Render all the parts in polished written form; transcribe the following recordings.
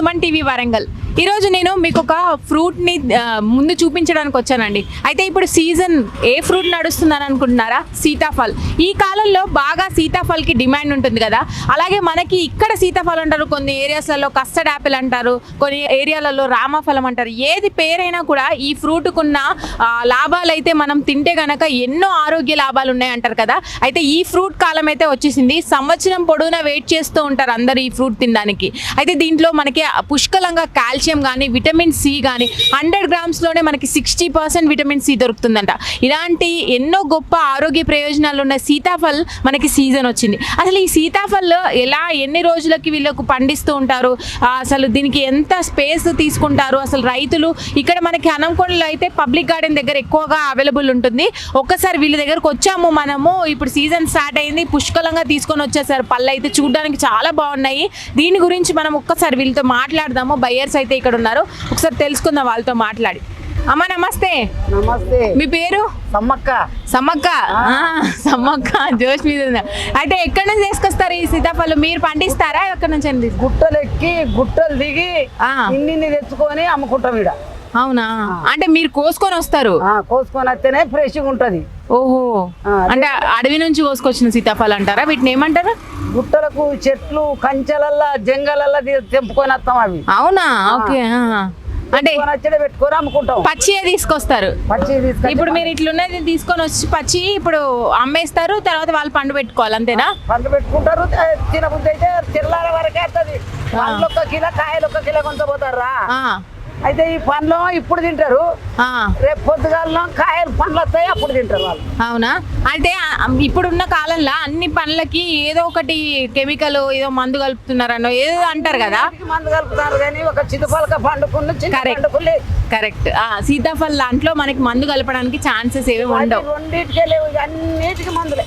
Suman TV Warangal. ఈరోజు నేను మీకు ఒక ఫ్రూట్ని ముందు చూపించడానికి వచ్చానండి. అయితే ఇప్పుడు సీజన్ ఏ ఫ్రూట్ నడుస్తుందని అనుకుంటున్నారా? సీతాఫల్. ఈ కాలంలో బాగా సీతాఫల్కి డిమాండ్ ఉంటుంది కదా. అలాగే మనకి ఇక్కడ సీతాఫలం అంటారు, కొన్ని ఏరియాస్లలో కస్టర్డ్ యాపిల్ అంటారు, కొన్ని ఏరియాలలో రామఫలం అంటారు. ఏది పేరైనా కూడా ఈ ఫ్రూట్కున్న లాభాలు అయితే మనం తింటే కనుక ఎన్నో ఆరోగ్య లాభాలు ఉన్నాయంటారు కదా. అయితే ఈ ఫ్రూట్ కాలం అయితే వచ్చేసింది. సంవత్సరం పొడవునా వెయిట్ చేస్తూ ఉంటారు అందరు ఈ ఫ్రూట్ తినడానికి. అయితే దీంట్లో మనకి పుష్కలంగా కాల్షియం కానీ విటమిన్ సి కానీ 100 గ్రామ్స్లోనే మనకి 60% విటమిన్ సి దొరుకుతుందంట. ఇలాంటి ఎన్నో గొప్ప ఆరోగ్య ప్రయోజనాలు ఉన్న సీతాఫల్ మనకి సీజన్ వచ్చింది. అసలు ఈ సీతాఫల్ ఎలా ఎన్ని రోజులకి వీళ్ళకు పండిస్తూ ఉంటారు, అసలు దీనికి ఎంత స్పేస్ తీసుకుంటారు, అసలు రైతులు ఇక్కడ మనకి హనంకొండలో అయితే పబ్లిక్ గార్డెన్ దగ్గర ఎక్కువగా అవైలబుల్ ఉంటుంది. ఒక్కసారి వీళ్ళ దగ్గరకు వచ్చాము మనము. ఇప్పుడు సీజన్ స్టార్ట్ అయింది, పుష్కలంగా తీసుకొని వచ్చేసారు. పళ్ళు అయితే చూడడానికి చాలా బాగున్నాయి. దీని గురించి మనం ఒక్కసారి వీళ్ళతో మాట్లాడదాము. బయ్యర్స్ అయితే ఇక్కడ ఉన్నారు, ఒకసారి తెలుసుకుందాం వాళ్ళతో మాట్లాడి. అమ్మ నమస్తే. నమస్తే. మీ పేరు? సమ్మక్క. సమ్మక్క. సమ్మక్క జోష్ మీద ఉందా? అయితే ఎక్కడి నుంచి తీసుకొస్తారు ఈ సీతాఫలం? మీరు పండిస్తారా? ఎక్కడి నుంచి అండి? గుట్టలు ఎక్కి గుట్టలు దిగి ఇన్ని తెచ్చుకొని అమ్ముకుంటాం ఈడ. అవునా? అంటే మీరు కోసుకొని వస్తారు? కోసుకొని వస్తేనే ఫ్రెష్గా ఉంటది. ఓహో, అంటే అడవి నుంచి కోసుకొచ్చిన సీతాఫలం అంటారా? వీటిని ఏమంటారు? గుట్టలకు చెట్లు కంచెలల్లా జంగలల్లా తెంపుకొని వస్తాం అవి. అవునా? ఓకే. అంటే పెట్టుకొని అమ్ముకుంటాం. పచ్చియే తీసుకొస్తారు. పచ్చి ఇప్పుడు మీరు ఇట్లున్నది తీసుకొని వచ్చి పచ్చి ఇప్పుడు అమ్మేస్తారు, తర్వాత వాళ్ళు పండు పెట్టుకోవాలి, అంతేనా? పండు పెట్టుకుంటారు. తినబుద్ధి అయితే తెల్లార వరకే వస్తుంది. పండ్లు 1 కిలో, కాయలు 1 కిలో కొంచపోతారా. అయితే ఈ పండ్లు ఇప్పుడు తింటారు, రేపు పొద్దుగాలలో కాయలు పండ్లు వస్తాయి, అప్పుడు తింటారు వాళ్ళు. అవునా? అయితే ఇప్పుడున్న కాలంలో అన్ని పండ్లకి ఏదో ఒకటి కెమికల్ ఏదో మందు కలుపుతున్నారనో ఏదో అంటారు కదా. మందు కలుపుతారు కానీ ఒక చింతపలక పండుకున్న కరెక్ట్. సీతాఫల్ దాంట్లో మనకి మందు కలపడానికి ఛాన్సెస్ ఏమి ఉండవు. రెండింటికే లేవు, అన్నిటికీ మందులే.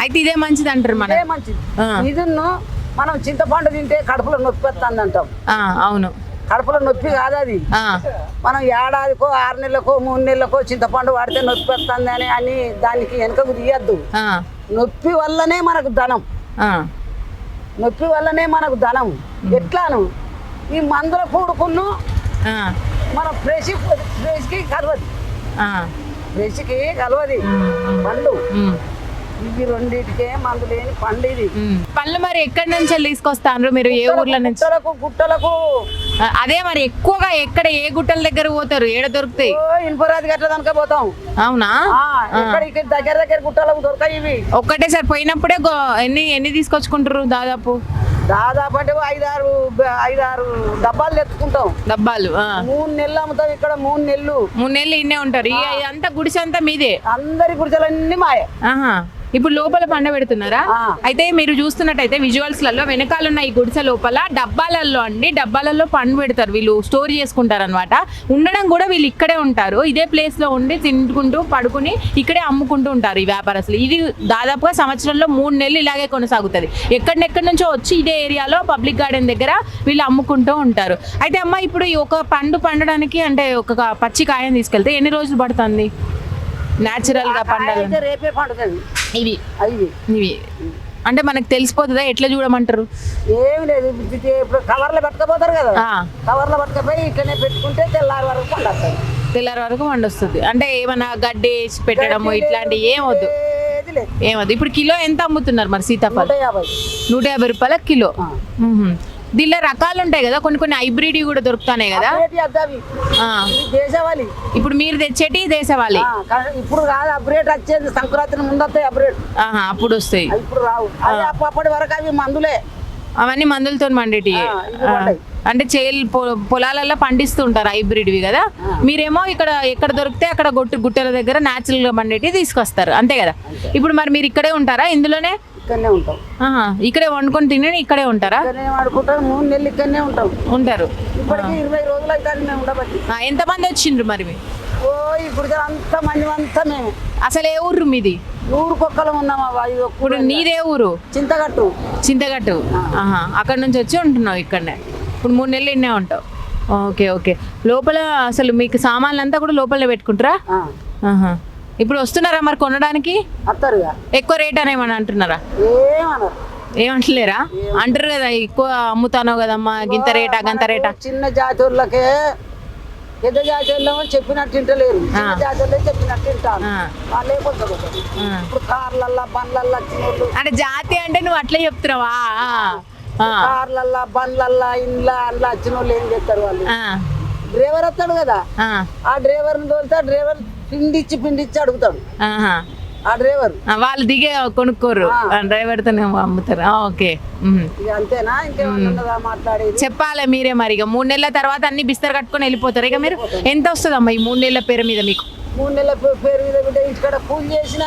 అయితే ఇదే మంచిది అంటారు. మన మంచిది ఇది. మనం చింతపండు తింటే కడుపులో నొప్పి వస్తుంది అంటాం. అవును, కడుపులో నొప్పి కాదు అది. మనం ఏడాదికో 6 నెలలకో 3 నెలలకో చింతపండు వాడితే నొప్పి వస్తుంది అని దానికి వెనకకు తీయద్దు. నొప్పి వల్లనే మనకు ధనం. నొప్పి వల్లనే మనకు ధనం. ఎట్లాను ఈ మందుల కూడుకును మన ఫ్రెష్కి కలవది. ఫ్రెష్కి కలవది పండు. ఇవి రెండింటికే మందు లేని పండు ఇది. పళ్ళు మరి ఎక్కడి నుంచి తీసుకొస్తారు మీరు? ఏ ఊర్ల నుంచి? గుట్టలకు. అదే మరి ఎక్కువగా ఎక్కడ ఏ గుట్టల దగ్గర పోతారు? ఏడ దొరుకుతాయి? ఇనుపరాది గట్ల కనుక పోతాం. అవునా? దగ్గర దగ్గర గుట్టలకు దొరకాయి ఇవి. ఒక్కటేసారి పోయినప్పుడే ఎన్ని తీసుకొచ్చుకుంటారు? దాదాపు అంటే 5-6 డబ్బాలు తెచ్చుకుంటాం. డబ్బాలు 3 నెలలు అమ్ముతాం. ఇక్కడ 3 నెలలు ఇన్నే ఉంటారు. అంతా గుడిసె అంతా మీదే? అందరి గుడిసెలన్నీ మాయే. ఇప్పుడు లోపల పండ పెడుతున్నారా? అయితే మీరు చూస్తున్నట్టయితే విజువల్స్ లలో వెనకాలన్న ఈ గుడిసె లోపల డబ్బాలలో పండు పెడతారు. వీళ్ళు స్టోర్ చేసుకుంటారు అనమాట. ఉండడం కూడా వీళ్ళు ఇక్కడే ఉంటారు. ఇదే ప్లేస్ లో ఉండి తింటుకుంటూ పడుకుని ఇక్కడే అమ్ముకుంటూ ఉంటారు ఈ వ్యాపారస్తులు. ఇది దాదాపుగా సంవత్సరంలో 3 నెలలు ఇలాగే కొనసాగుతుంది. ఎక్కడెక్కడి నుంచో వచ్చి ఇదే ఏరియాలో పబ్లిక్ గార్డెన్ దగ్గర వీళ్ళు అమ్ముకుంటూ ఉంటారు. అయితే అమ్మ, ఇప్పుడు ఒక పండు పండడానికి అంటే ఒక పచ్చి కాయని తీసుకెళ్తే ఎన్ని రోజులు పడుతుంది న్యాచురల్ గా పండాలి? రేపే పండుతుంది. ఇవి అంటే మనకు తెలిసిపోతుందా? ఎట్లా చూడమంటారు? ఏమి లేదు, ఇప్పుడు కవర్లో పట్టుకపోతారు కదా. కవర్లో పట్టుకపోయి ఇట్లనే పెట్టుకుంటే తెల్లారి వరకు పండుతుంది. తెల్లారి వరకు పండొస్తుంది. అంటే ఏమన్నా గడ్డి వేసి పెట్టడము ఇట్లాంటివి ఏమొద్దు? ఇప్పుడు కిలో ఎంత అమ్ముతున్నారు మరి సీతాఫలం? 150 రూపాయల కిలో. దీనిలో రకాలు ఉంటాయి కదా, కొన్ని హైబ్రిడ్ కూడా దొరుకుతాయి కదా. దేశవాళీ ఇప్పుడు మీరు తెచ్చేటి దేశవాళీ. ఇప్పుడు కాదు, అప్డేట్ వచ్చేది సంక్రాంతి ముందు వస్తాయి. అప్డేట్ అప్పుడు వస్తాయి, ఇప్పుడు రావు. అప్పటి వరకు అవి మందులే, అవన్నీ మందులతో మండేటి. అంటే పొలాలలో పండిస్తూ ఉంటారు హైబ్రిడ్వి కదా. మీరేమో ఎక్కడ దొరికితే అక్కడ గుట్టల దగ్గర న్యాచురల్ గా పండేటి తీసుకొస్తారు, అంతే కదా. ఇప్పుడు మరి మీరు ఇక్కడే ఉంటారా? ఇందులోనే ఇక్కడనే ఉంటాం. ఇక్కడే వండుకొని తిని ఇక్కడే ఉంటారా? 3 నెలలు ఇక్కడనే ఉంటారు. ఇప్పటికి 20 రోజులు అయితే మేము ఉండబట్టి. ఎంతమంది వచ్చిండ్రు మరి? ఇప్పుడు అంత మంది అంతా మేము. అసలు ఏ ఊరు మీది? ఊరు కుక్కలు ఉన్నామా. ఇప్పుడు నీదే ఊరు? చింతగట్టు. అక్కడ నుంచి వచ్చి ఉంటున్నావు ఇక్కడనే. ఇప్పుడు 3 నెలలు ఇన్నే ఉంటావు. ఓకే. లోపల అసలు మీకు సామాన్లు అంతా కూడా లోపలనే పెట్టుకుంటారా? ఇప్పుడు వస్తున్నారా మరి కొనడానికి? ఎక్కువ రేట్ అని ఏమని అంటున్నారా? ఏమంటలేరా? అంటారు కదా ఎక్కువ అమ్ముతానో కదమ్మా, గింత రేటా గంత రేటా. చిన్న జాతులకే పెద్ద జాతుల్లో చెప్పినట్టు తింటలేరు, చిన్న జాతుల్లో చెప్పినట్టు తింటాను. వాళ్ళే కొంచెం ఇప్పుడు కార్లల్లా బండ్లల్లా వచ్చినోళ్ళు, అంటే జాతి అంటే నువ్వు అట్లే చెప్తున్నావా? కార్లల్లా బండ్లల్లా ఇండ్ల అందులో వచ్చిన వాళ్ళు ఏం చేస్తారు, వాళ్ళు డ్రైవర్ వస్తాడు కదా, ఆ డ్రైవర్ని తోలితే ఆ డ్రైవర్ పిండిచ్చి అడుగుతాడు. ఆ డ్రైవర్ వాళ్ళు దిగే కొనుక్కోరు, డ్రైవర్ తోనే అమ్ముతారు. ఓకే, అంతేనా? ఇంకేమన్నా మాట్లాడేది? చెప్పాలి మీరే మరి. ఇక 3 నెలల తర్వాత అన్ని బిస్తర్ కట్టుకొని వెళ్ళిపోతారు. ఇక మీరు ఎంత వస్తుంది అమ్మా ఈ 3 నెలల పేరు మీద మీకు? 3 నెలల పేరు మీద బిడ్డ ఇక్కడ కూలి చేసిన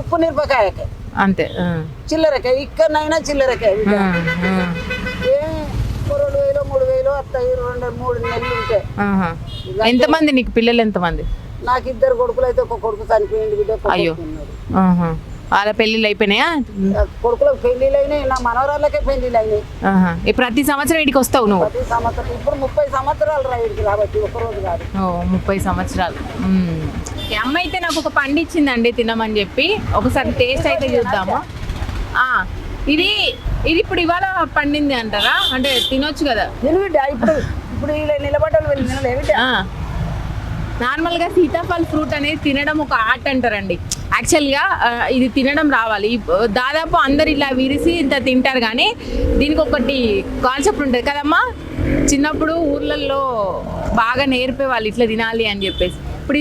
ఉప్పు మిరపకాయకే అంతే, చిల్లరకాయ ఇక్కడనైనా చిల్లరకాయ. 2,000 3,000 వస్తాయి, 2-3 నెలలు ఉంటాయి. ఎంతమంది నీకు పిల్లలు? ఎంతమంది? నాకు 2 కొడుకులు అయితే, ఒక కొడుకు చనిపోయింది బిడ్డ. అయ్యో, వాళ్ళ పెళ్ళిళ్ళు అయిపోయినాయా? కొడుకులకు పెళ్లిళ్ళు అయినాయి, నా మనవరాళ్ళకే పెళ్లిళ్ళు అయినాయి. ప్రతి సంవత్సరం ఇడికి వస్తావు నువ్వు? ప్రతి సంవత్సరం. ఇప్పుడు 30 సంవత్సరాలు రా ఇడికి రాబట్టి, ఒక రోజు కాదు. 30 సంవత్సరాలు. ఈ అమ్మ అయితే నాకు ఒక పండు ఇచ్చిందండి తినమని చెప్పి. ఒకసారి టేస్ట్ అయితే చూద్దాము. ఇది ఇప్పుడు ఇవాళ పండింది అంటారా? అంటే తినొచ్చు కదా? నిలబిడ్డ ఇప్పుడు ఇలా నిలబడ్డాను వెళ్ళి నిలబడి. నార్మల్గా సీతాఫల్ ఫ్రూట్ అనేది తినడం ఒక ఆర్ట్ అంటారండి. యాక్చువల్గా ఇది తినడం రావాలి. దాదాపు అందరు ఇలా విరిసి ఇంత తింటారు, కానీ దీనికి ఒకటి కాన్సెప్ట్ ఉంటుంది కదమ్మా. చిన్నప్పుడు ఊర్లలో బాగా నేర్పేవాళ్ళు ఇట్లా తినాలి అని చెప్పేసి. ఇప్పుడు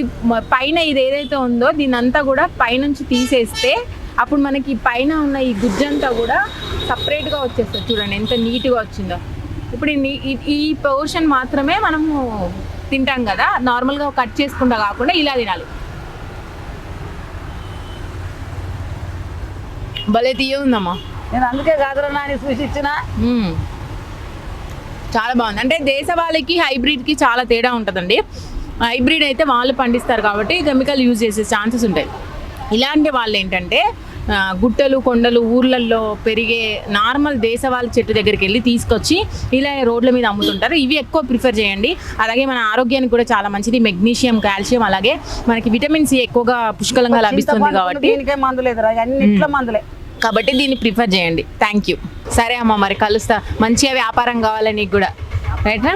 పైన ఇది ఏదైతే ఉందో దీని అంతా కూడా పైనుంచి తీసేస్తే అప్పుడు మనకి పైన ఉన్న ఈ గుజ్జంతా కూడా సపరేట్గా వచ్చేస్తుంది. చూడండి ఎంత నీట్గా వచ్చిందో. ఇప్పుడు ఈ పోర్షన్ మాత్రమే మనము తింటాం కదా, నార్మల్గా కట్ చేసుకుంటా కాకుండా ఇలా తినాలి. భలే తీయ ఉందమ్మా. నేను అందుకే కాదురా నాని చూసి ఇచ్చిన. చాలా బాగుంది. అంటే దేశవాళీకి హైబ్రిడ్కి చాలా తేడా ఉంటుందండి. హైబ్రిడ్ అయితే వాళ్ళు పండిస్తారు కాబట్టి కెమికల్ యూజ్ చేసే ఛాన్సెస్ ఉంటాయి. ఇలాంటి వాళ్ళు ఏంటంటే గుట్టలు కొండలు ఊర్లలో పెరిగే నార్మల్ దేశవాళీ చెట్టు దగ్గరికి వెళ్ళి తీసుకొచ్చి ఇలా రోడ్ల మీద అమ్ముతుంటారు. ఇవి ఎక్కువ ప్రిఫర్ చేయండి. అలాగే మన ఆరోగ్యానికి కూడా చాలా మంచిది. మెగ్నీషియం, కాల్షియం, అలాగే మనకి విటమిన్ సి ఎక్కువగా పుష్కలంగా లభిస్తుంది కాబట్టి కాబట్టి దీన్ని ప్రిఫర్ చేయండి. Thank you. సరే అమ్మ, మరి కలుస్తా. మంచిగా వ్యాపారం కావాలి నీకు కూడా, రైట్ రా.